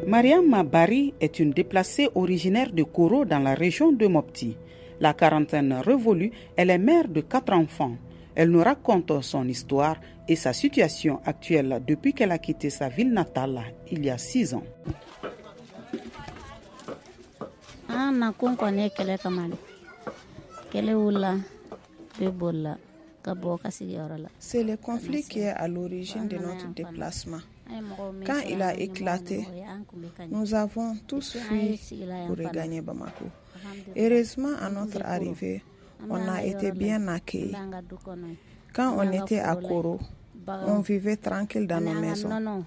Mariam Bari est une déplacée originaire de Koro dans la région de Mopti. La quarantaine révolue, elle est mère de 4 enfants. Elle nous raconte son histoire et sa situation actuelle depuis qu'elle a quitté sa ville natale il y a 6 ans. C'est le conflit qui est à l'origine de notre déplacement. Quand il a éclaté, nous avons tous fui pour regagner Bamako. Heureusement, à notre arrivée, on a été bien accueillis. Quand on était à Koro, on vivait tranquille dans nos maisons.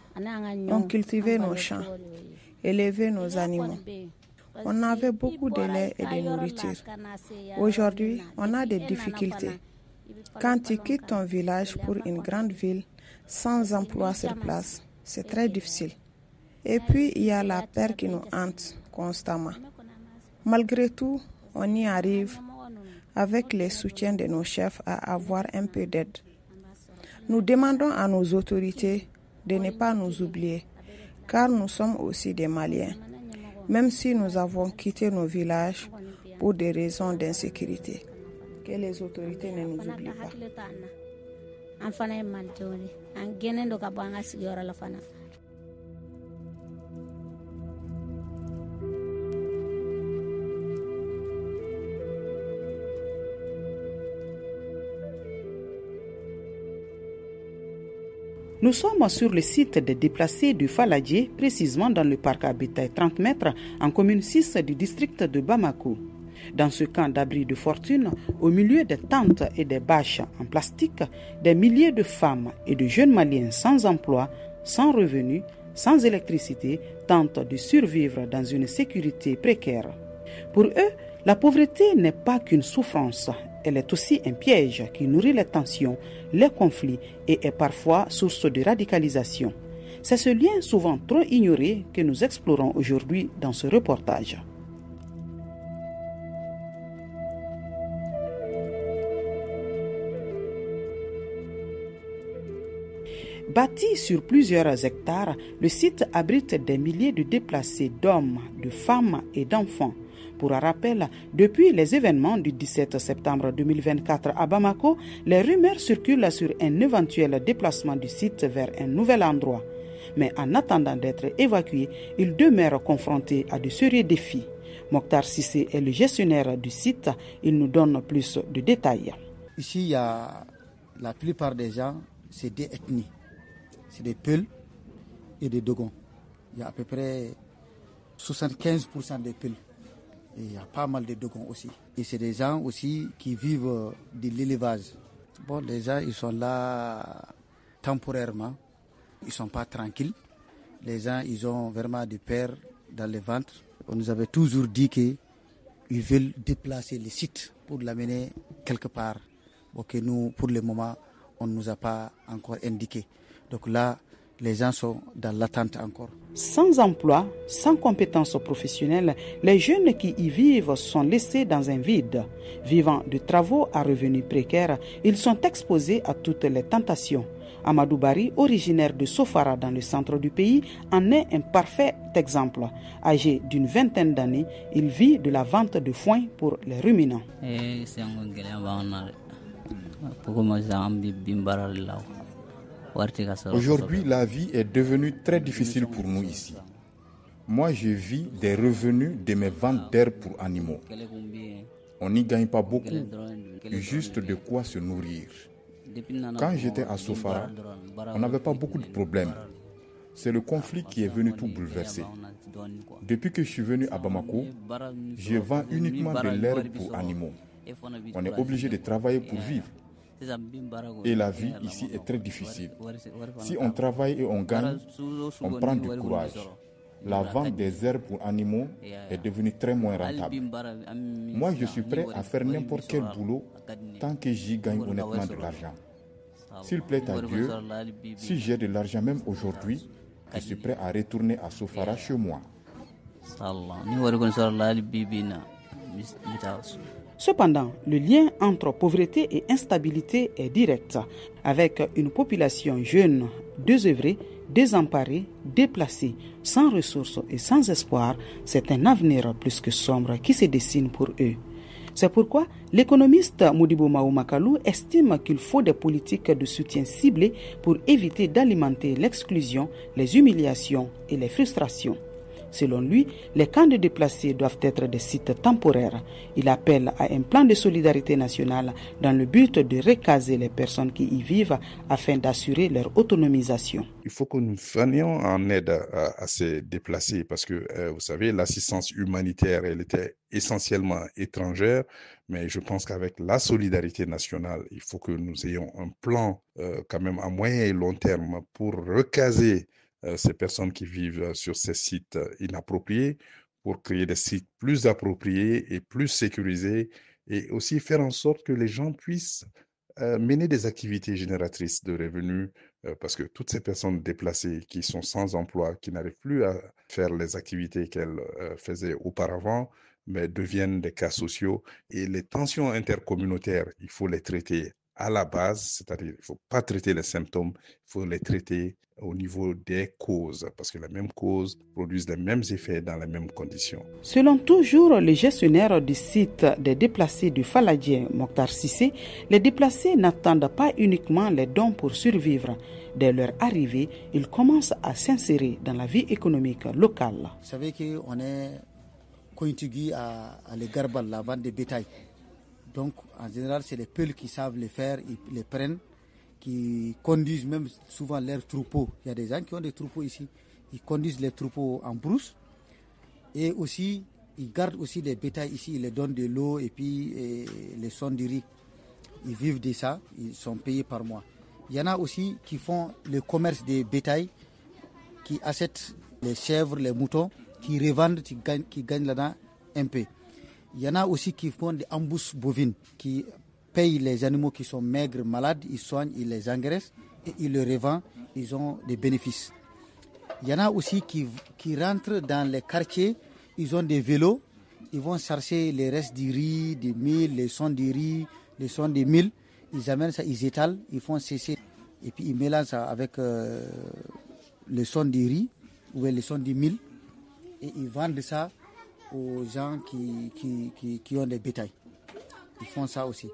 On cultivait nos champs, élevait nos animaux. On avait beaucoup de lait et de nourriture. Aujourd'hui, on a des difficultés. Quand tu quittes ton village pour une grande ville, sans emploi sur place, c'est très difficile. Et puis, il y a la peur qui nous hante constamment. Malgré tout, on y arrive avec le soutien de nos chefs à avoir un peu d'aide. Nous demandons à nos autorités de ne pas nous oublier, car nous sommes aussi des Maliens, même si nous avons quitté nos villages pour des raisons d'insécurité. Que les autorités ne nous oublient pas. Nous sommes sur le site des déplacés du Faladjé, précisément dans le parc habitat 30 mètres en commune 6 du district de Bamako. Dans ce camp d'abri de fortune, au milieu des tentes et des bâches en plastique, des milliers de femmes et de jeunes Maliens sans emploi, sans revenus, sans électricité, tentent de survivre dans une sécurité précaire. Pour eux, la pauvreté n'est pas qu'une souffrance, elle est aussi un piège qui nourrit les tensions, les conflits et est parfois source de radicalisation. C'est ce lien souvent trop ignoré que nous explorons aujourd'hui dans ce reportage. Bâti sur plusieurs hectares, le site abrite des milliers de déplacés d'hommes, de femmes et d'enfants. Pour un rappel, depuis les événements du 17 septembre 2024 à Bamako, les rumeurs circulent sur un éventuel déplacement du site vers un nouvel endroit. Mais en attendant d'être évacués, ils demeurent confrontés à de sérieux défis. Mokhtar Sissé est le gestionnaire du site. Il nous donne plus de détails. Ici, il y a la plupart des gens, c'est des ethnies. C'est des Peuls et des Dogons. Il y a à peu près 75% des Peuls. Et il y a pas mal de Dogons aussi. Et c'est des gens aussi qui vivent de l'élevage. Bon, les gens, ils sont là temporairement. Ils ne sont pas tranquilles. Les gens, ils ont vraiment du peur dans le ventre. On nous avait toujours dit qu'ils veulent déplacer le site pour l'amener quelque part. Bon, que nous, pour le moment, on ne nous a pas encore indiqué. Donc là, les gens sont dans l'attente encore. Sans emploi, sans compétences professionnelles, les jeunes qui y vivent sont laissés dans un vide. Vivant de travaux à revenus précaires, ils sont exposés à toutes les tentations. Amadou Bari, originaire de Sofara dans le centre du pays, en est un parfait exemple. Âgé d'une 20aine d'années, il vit de la vente de foin pour les ruminants. Aujourd'hui, la vie est devenue très difficile pour nous ici. Moi, je vis des revenus de mes ventes d'herbes pour animaux. On n'y gagne pas beaucoup, juste de quoi se nourrir. Quand j'étais à Sofara, on n'avait pas beaucoup de problèmes. C'est le conflit qui est venu tout bouleverser. Depuis que je suis venu à Bamako, je vends uniquement de l'herbe pour animaux. On est obligé de travailler pour vivre. Et la vie ici est très difficile. Si on travaille et on gagne, on prend du courage. La vente des herbes pour animaux est devenue très moins rentable. Moi, je suis prêt à faire n'importe quel boulot tant que j'y gagne honnêtement de l'argent. S'il plaît à Dieu, si j'ai de l'argent même aujourd'hui, je suis prêt à retourner à Sofara chez moi. Cependant, le lien entre pauvreté et instabilité est direct. Avec une population jeune, désœuvrée, Désemparés, déplacés, sans ressources et sans espoir, c'est un avenir plus que sombre qui se dessine pour eux. C'est pourquoi l'économiste Modibo Mahamat estime qu'il faut des politiques de soutien ciblées pour éviter d'alimenter l'exclusion, les humiliations et les frustrations. Selon lui, les camps de déplacés doivent être des sites temporaires. Il appelle à un plan de solidarité nationale dans le but de recaser les personnes qui y vivent afin d'assurer leur autonomisation. Il faut que nous venions en aide à ces déplacés parce que, vous savez, l'assistance humanitaire, elle était essentiellement étrangère, mais je pense qu'avec la solidarité nationale, il faut que nous ayons un plan quand même à moyen et long terme pour recaser ces personnes qui vivent sur ces sites inappropriés pour créer des sites plus appropriés et plus sécurisés et aussi faire en sorte que les gens puissent mener des activités génératrices de revenus parce que toutes ces personnes déplacées qui sont sans emploi, qui n'arrivent plus à faire les activités qu'elles faisaient auparavant, mais deviennent des cas sociaux et les tensions intercommunautaires, il faut les traiter à la base, c'est-à-dire il ne faut pas traiter les symptômes, il faut les traiter au niveau des causes, parce que les mêmes causes produisent les mêmes effets dans les mêmes conditions. Selon toujours le gestionnaire du site des déplacés du Faladjien, Mokhtar Cissé, les déplacés n'attendent pas uniquement les dons pour survivre. Dès leur arrivée, ils commencent à s'insérer dans la vie économique locale. Vous savez qu'on est contigu à les garbal, la vente de bétail. Donc, en général, c'est les peuls qui savent les faire, ils les prennent, qui conduisent même souvent leurs troupeaux. Il y a des gens qui ont des troupeaux ici. Ils conduisent les troupeaux en brousse. Et aussi, ils gardent aussi des bétails ici. Ils les donnent de l'eau et puis les sons du riz. Ils vivent de ça. Ils sont payés par mois. Il y en a aussi qui font le commerce des bétails, qui achètent les chèvres, les moutons, qui revendent, qui gagnent là-dedans un peu. Il y en a aussi qui font des embousses bovines, qui payent les animaux qui sont maigres, malades, ils soignent, ils les engraissent et ils les revendent, ils ont des bénéfices. Il y en a aussi qui rentrent dans les quartiers, ils ont des vélos, ils vont chercher les restes du riz, des mil, les sons du riz, les sons des mil, ils amènent ça, ils étalent, ils font sécher et puis ils mélangent ça avec le son du riz ou le son du mil et ils vendent ça aux gens qui ont des bétails. Ils font ça aussi.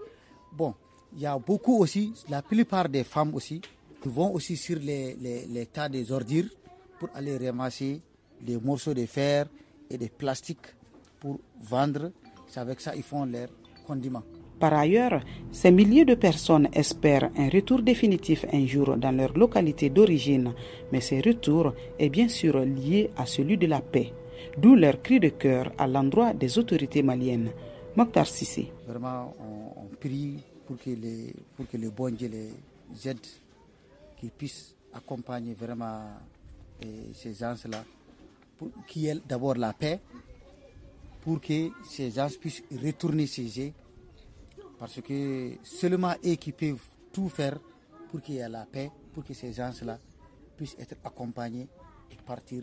Bon, il y a beaucoup aussi, la plupart des femmes aussi, qui vont aussi sur les tas des ordures pour aller ramasser des morceaux de fer et des plastiques pour vendre. C'est avec ça qu'ils font leurs condiments. Par ailleurs, ces milliers de personnes espèrent un retour définitif un jour dans leur localité d'origine, mais ce retour est bien sûr lié à celui de la paix. D'où leur cri de cœur à l'endroit des autorités maliennes. Mokhtar Cissé. Vraiment, on prie pour que le bon Dieu les aide, qu'ils puissent accompagner vraiment ces gens-là, qu'il y ait d'abord la paix, pour que ces gens puissent retourner chez eux, parce que seulement eux qui peuvent tout faire pour qu'il y ait la paix, pour que ces gens-là puissent être accompagnés et partir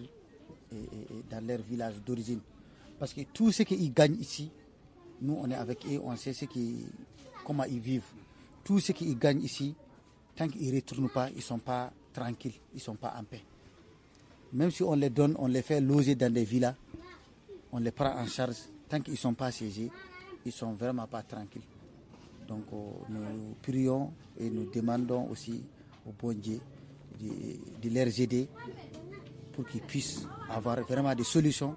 dans leur village d'origine. Parce que tout ce qu'ils gagnent ici, nous on est avec eux, on sait comment ils vivent. Tout ce qu'ils gagnent ici, tant qu'ils ne retournent pas, ils ne sont pas tranquilles, ils ne sont pas en paix. Même si on les donne, on les fait loger dans des villas, on les prend en charge, tant qu'ils ne sont pas siégés, ils ne sont vraiment pas tranquilles. Donc nous prions et nous demandons aussi au bon Dieu de les aider pour qu'ils puissent avoir vraiment des solutions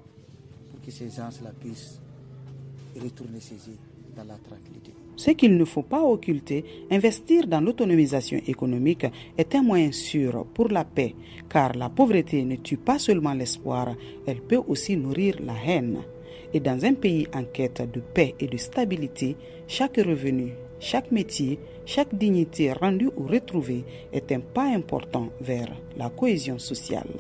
pour que ces gens-là puissent retourner chez eux dans la tranquillité. Ce qu'il ne faut pas occulter, investir dans l'autonomisation économique est un moyen sûr pour la paix, car la pauvreté ne tue pas seulement l'espoir, elle peut aussi nourrir la haine. Et dans un pays en quête de paix et de stabilité, chaque revenu, chaque métier, chaque dignité rendue ou retrouvée est un pas important vers la cohésion sociale.